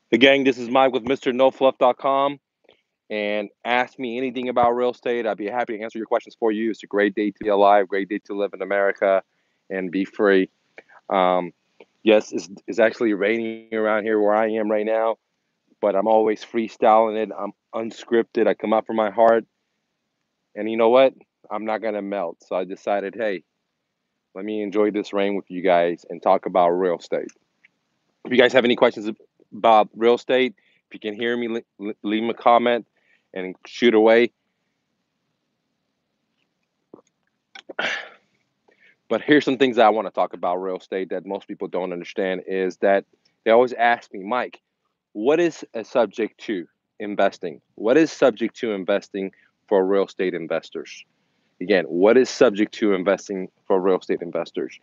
Hey gang, this is Mike with MrNoFluff.com, and ask me anything about real estate. I'd be happy to answer your questions for you. It's a great day to be alive, great day to live in America and be free. Um, yes, it's actually raining around here where I am right now, but I'm always freestyling it. I'm unscripted. I come out from my heart, and you know what? I'm not gonna melt. So I decided, hey, let me enjoy this rain with you guys and talk about real estate. If you guys have any questions about real estate, if you can hear me, leave me a comment and shoot away. But here's some things that I want to talk about real estate that most people don't understand is that they always ask me, Mike, what is a subject to investing? What is subject to investing for real estate investors? Again, what is subject to investing for real estate investors?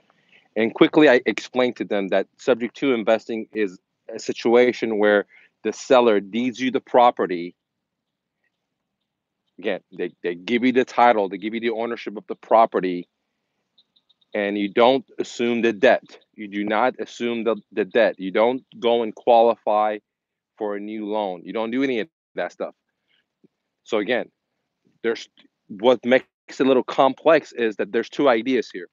And quickly, I explained to them that subject to investing is a situation where the seller deeds you the property. Again, they give you the title, they give you the ownership of the property, and you don't assume the debt. You do not assume the debt. You don't go and qualify for a new loan. You don't do any of that stuff. So again, there's what makes it a little complex is that there's two ideas here.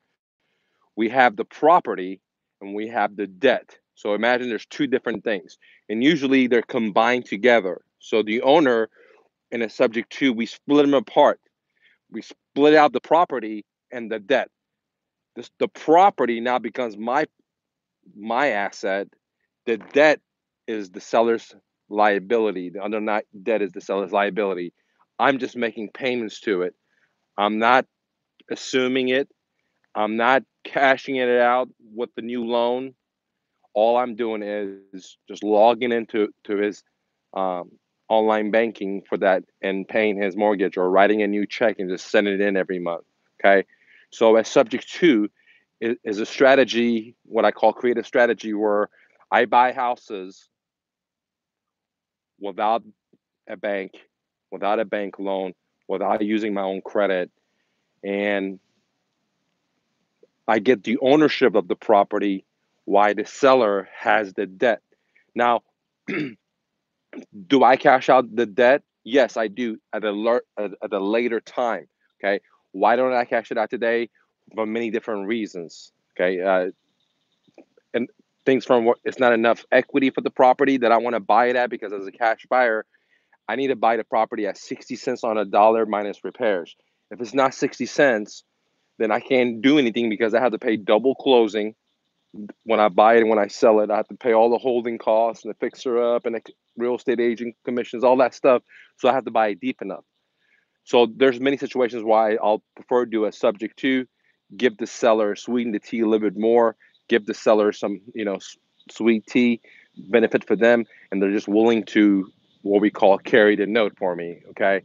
We have the property and we have the debt. So imagine there's two different things, and usually they're combined together. So the owner and a subject to, we split them apart. We split out the property and the debt. The property now becomes my asset. The debt is the seller's liability. The underlying debt is the seller's liability. I'm just making payments to it. I'm not assuming it. I'm not cashing it out with the new loan. All I'm doing is just logging into his um, online banking for that and paying his mortgage or writing a new check and just sending it in every month. Okay. So, as subject to is a strategy, what I call creative strategy, where I buy houses without a bank, without a bank loan, without using my own credit, and I get the ownership of the property while the seller has the debt. Now, do I cash out the debt? Yes, I do at a later time. Okay, why don't I cash it out today? For many different reasons. Okay, and things from what it's not enough equity for the property that I want to buy it at because as a cash buyer, I need to buy the property at 60 cents on a dollar minus repairs. If it's not 60 cents, then I can't do anything because I have to pay double closing when I buy it and when I sell it. I have to pay all the holding costs and the fixer up and the real estate agent commissions, all that stuff. So I have to buy it deep enough. So there's many situations why I'll prefer to do a subject to, give the seller, sweeten the tea a little bit more, give the seller some, sweet tea, benefit for them, and they're just willing to what we call carry the note for me. Okay,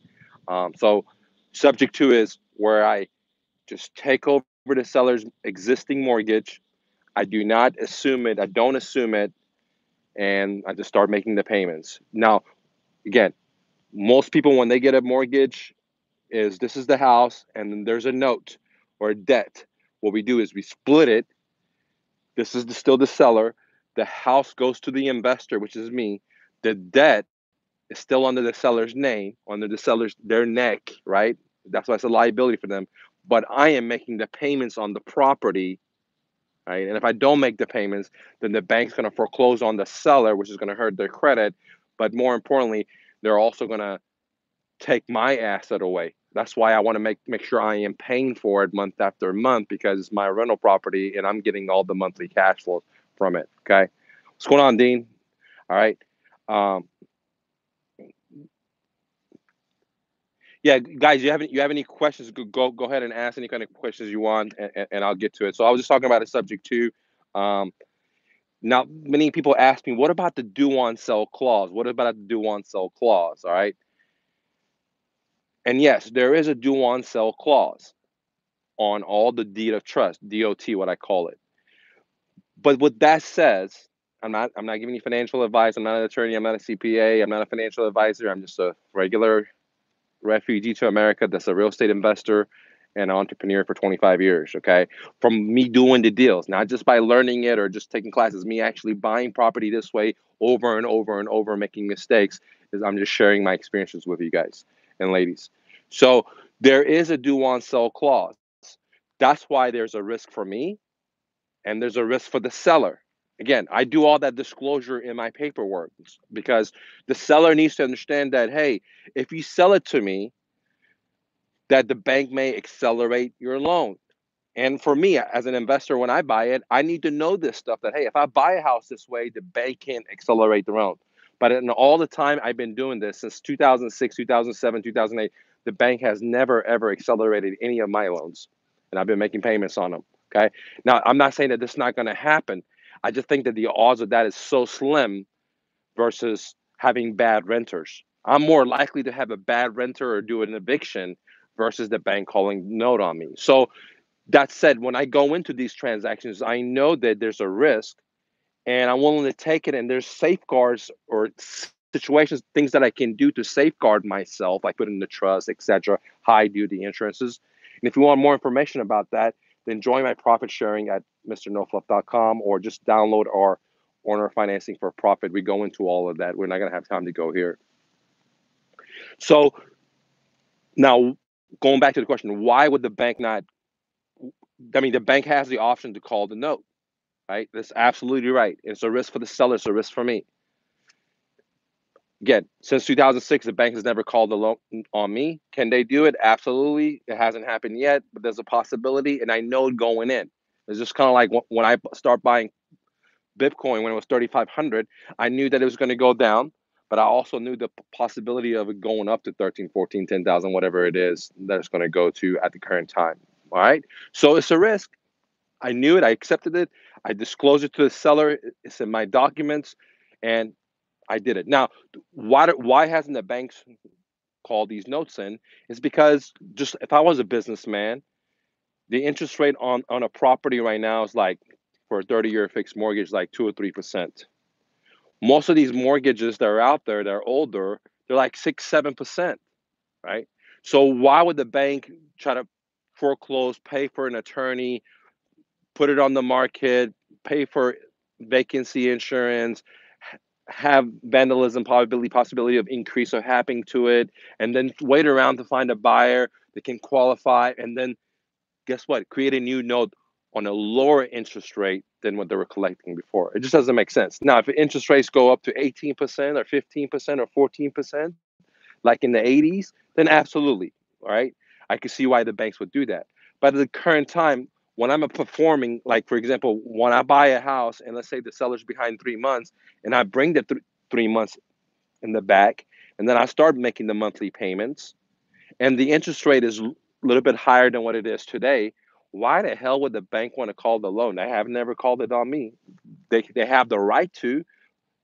so subject to is where I just take over the seller's existing mortgage. I do not assume it. I don't assume it, and I just start making the payments. Now, again, most people when they get a mortgage is this is the house and then there's a note or a debt. What we do is we split it. This is still the seller. The house goes to the investor, which is me. The debt is still under the seller's name, under the seller's their neck, right? That's why it's a liability for them. But I am making the payments on the property, right? And if I don't make the payments, then the bank's going to foreclose on the seller, which is going to hurt their credit. But more importantly, they're also going to take my asset away. That's why I want to make sure I am paying for it month after month because it's my rental property and I'm getting all the monthly cash flow from it. Okay, what's going on, Dean? All right. Um, yeah, guys, you have any questions? Go ahead and ask any kind of questions you want, and I'll get to it. So I was just talking about a subject too. Um, Now, many people ask me, what about the due on sell clause? What about the due on sell clause? All right. And yes, there is a due on sell clause on all the deed of trust, DOT, what I call it. But what that says, I'm not giving you financial advice. I'm not an attorney. I'm not a CPA. I'm not a financial advisor. I'm just a regular refugee to America that's a real estate investor. and an entrepreneur for 25 years, okay? From me doing the deals, not just by learning it or just taking classes, me actually buying property this way over and over and over, making mistakes, is I'm just sharing my experiences with you guys and ladies. So there is a do on sell clause. That's why there's a risk for me and there's a risk for the seller. Again, I do all that disclosure in my paperwork because the seller needs to understand that, hey, if you sell it to me, that the bank may accelerate your loan. And for me, as an investor, when I buy it, I need to know this stuff that, hey, if I buy a house this way, the bank can't accelerate the loan. But in all the time I've been doing this since 2006, 2007, 2008, the bank has never, ever accelerated any of my loans. And I've been making payments on them. Okay. Now, I'm not saying that this is not going to happen. I just think that the odds of that is so slim versus having bad renters. I'm more likely to have a bad renter or do an eviction versus the bank calling note on me. So that said, when I go into these transactions, I know that there's a risk and I'm willing to take it. And there's safeguards or situations, things that I can do to safeguard myself, like put in the trust, etc., high duty insurances. And if you want more information about that, then join my profit sharing at mrnofluff.com or just download our Owner Financing for Profit. We go into all of that. We're not going to have time to go here. So now going back to the question, why would the bank not? I mean, the bank has the option to call the note, right? That's absolutely right. It's a risk for the seller. It's a risk for me. Again, since 2006, the bank has never called the loan on me. Can they do it? Absolutely. It hasn't happened yet, but there's a possibility, and I know going in. It's just kind of like when I start buying Bitcoin when it was 3,500, I knew that it was going to go down, but I also knew the possibility of it going up to 13, 14, 10,000, whatever it is that it's going to go to at the current time. All right. So it's a risk. I knew it. I accepted it. I disclosed it to the seller. It's in my documents, and I did it. Now, why hasn't the banks called these notes in? Is because just if I was a businessman, the interest rate on a property right now is like for a 30-year fixed mortgage, like 2 or 3%. Most of these mortgages that are out there that are older, they're like 6, 7%, right? So why would the bank try to foreclose, pay for an attorney, put it on the market, pay for vacancy insurance, have vandalism possibility of increase of happening to it, and then wait around to find a buyer that can qualify, and then guess what? Create a new note on a lower interest rate than what they were collecting before. It just doesn't make sense. Now, if interest rates go up to 18% or 15% or 14%, like in the 80s, then absolutely, all right? I can see why the banks would do that. But at the current time, when I'm performing, like for example, when I buy a house and let's say the seller's behind 3 months and I bring the 3 months in the back and then I start making the monthly payments and the interest rate is a little bit higher than what it is today, why the hell would the bank want to call the loan? They have never called it on me. They have the right to,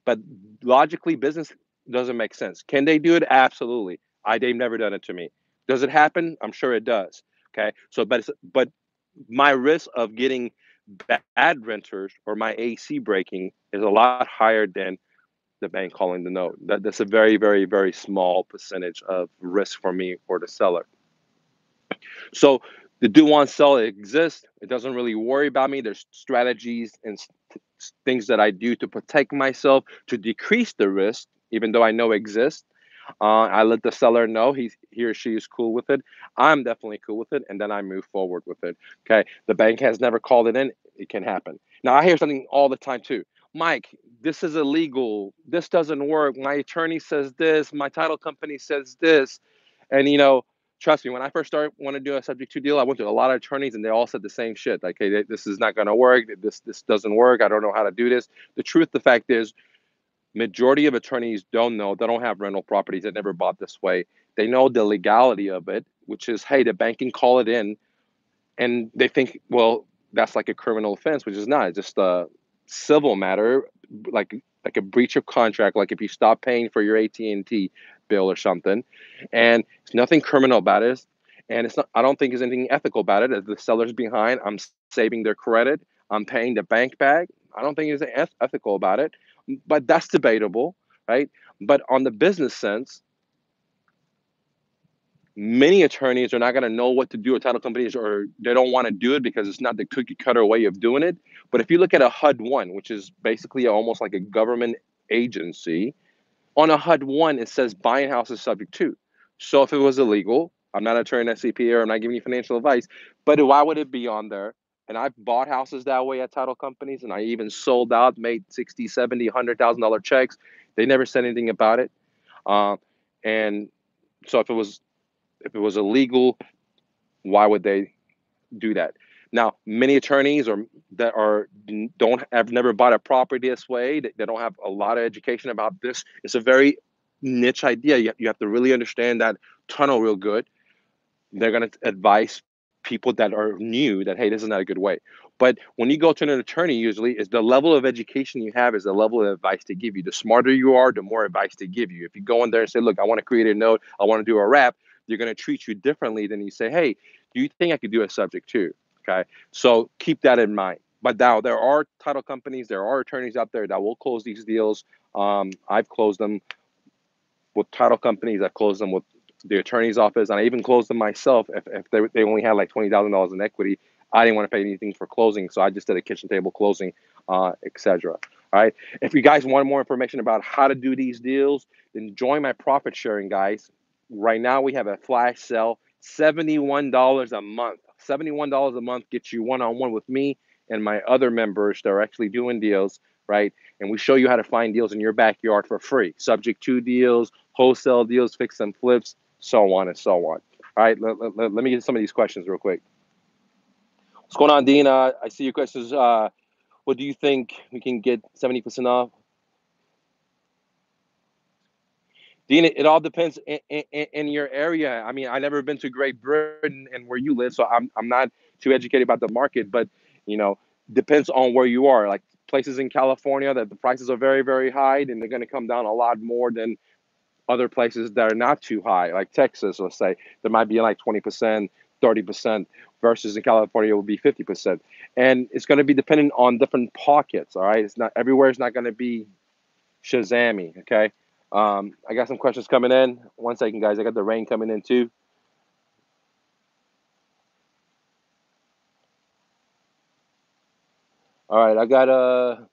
but logically, business doesn't make sense. Can they do it? Absolutely. They've never done it to me. Does it happen? I'm sure it does. Okay. So, but my risk of getting bad renters or my AC breaking is a lot higher than the bank calling the note. That's a very, very, very small percentage of risk for me or the seller. So the do want sell exists. It doesn't really worry about me. There's strategies and things that I do to protect myself to decrease the risk, even though I know exists. I let the seller know he or she is cool with it. I'm definitely cool with it, and then I move forward with it. Okay, the bank has never called it in. It can happen. Now I hear something all the time too. Mike, this is illegal. This doesn't work. My attorney says this. My title company says this, and trust me, when I first started want to do a subject to deal, I went to a lot of attorneys and they all said the same shit. Like, hey, this is not going to work. This doesn't work. I don't know how to do this. The fact is, majority of attorneys don't know. They don't have rental properties. They never bought this way. They know the legality of it, which is, hey, the bank can call it in, and they think, well, that's like a criminal offense, which is not. It's just a civil matter, like a breach of contract, like if you stop paying for your AT&T bill or something, and it's nothing criminal about it, and it's not. I don't think there's anything ethical about it. As the seller's behind, I'm saving their credit. I'm paying the bank back. I don't think there's anything ethical about it, but that's debatable, right? But on the business sense, Many attorneys are not going to know what to do, or title companies, or they don't want to do it because it's not the cookie cutter way of doing it. But if you look at a HUD-1, which is basically almost like a government agency, on a HUD-1, it says buying houses subject to. So if it was illegal, I'm not an attorney at CPA, or I'm not giving you financial advice, but why would it be on there? And I've bought houses that way at title companies, and I even sold out, made 60, 70, $100,000 checks. They never said anything about it. Uh, and so if it was illegal, why would they do that? Now, many attorneys or that are don't have never bought a property this way. They don't have a lot of education about this. It's a very niche idea. You have to really understand that tunnel real good. They're going to advise people that are new that, hey, this is not a good way. But when you go to an attorney, usually is the level of education you have is the level of advice they give you. The smarter you are, the more advice they give you. If you go in there and say, look, I want to create a note, I want to do a wrap, they're going to treat you differently than you say, hey, do you think I could do a subject too? Okay. So keep that in mind. But now there are title companies, there are attorneys out there that will close these deals. I've closed them with title companies. I closed them with the attorney's office, and I even closed them myself if they only had like $20,000 in equity. I didn't want to pay anything for closing, so I just did a kitchen table closing, etc. All right. If you guys want more information about how to do these deals, then join my profit sharing, guys. Right now we have a flash sale, $71 a month. $71 a month gets you one-on-one with me and my other members that are actually doing deals, right? And we show you how to find deals in your backyard for free. Subject to deals, wholesale deals, fix and flips, so on and so on. All right, let me get some of these questions real quick. What's going on, Dean? I see your questions. What do you think we can get 70% off? Dean, it all depends in your area. I mean, I've never been to Great Britain and where you live, so I'm not too educated about the market. But you know, depends on where you are. Like places in California that the prices are very, very high, and they're going to come down a lot more than other places that are not too high, like Texas. Let's say there might be like 20%, 30%, versus in California it will be 50%. And it's going to be dependent on different pockets. All right, it's not everywhere. It's not going to be Shazammy. Okay. I got some questions coming in. One second, guys. I got the rain coming in too. All right, I got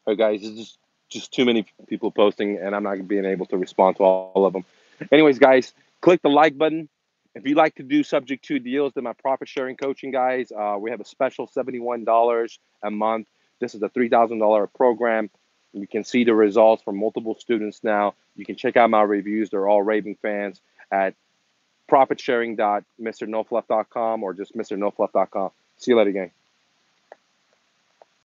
Hey guys, it's just too many people posting, and I'm not being able to respond to all of them. Anyways, guys, click the like button. If you like to do subject to deals, then my profit sharing coaching, guys, we have a special $71 a month. This is a $3,000 program. You can see the results from multiple students now. You can check out my reviews. They're all raving fans at profitsharing.mrnofluff.com or just mrnofluff.com. See you later, gang.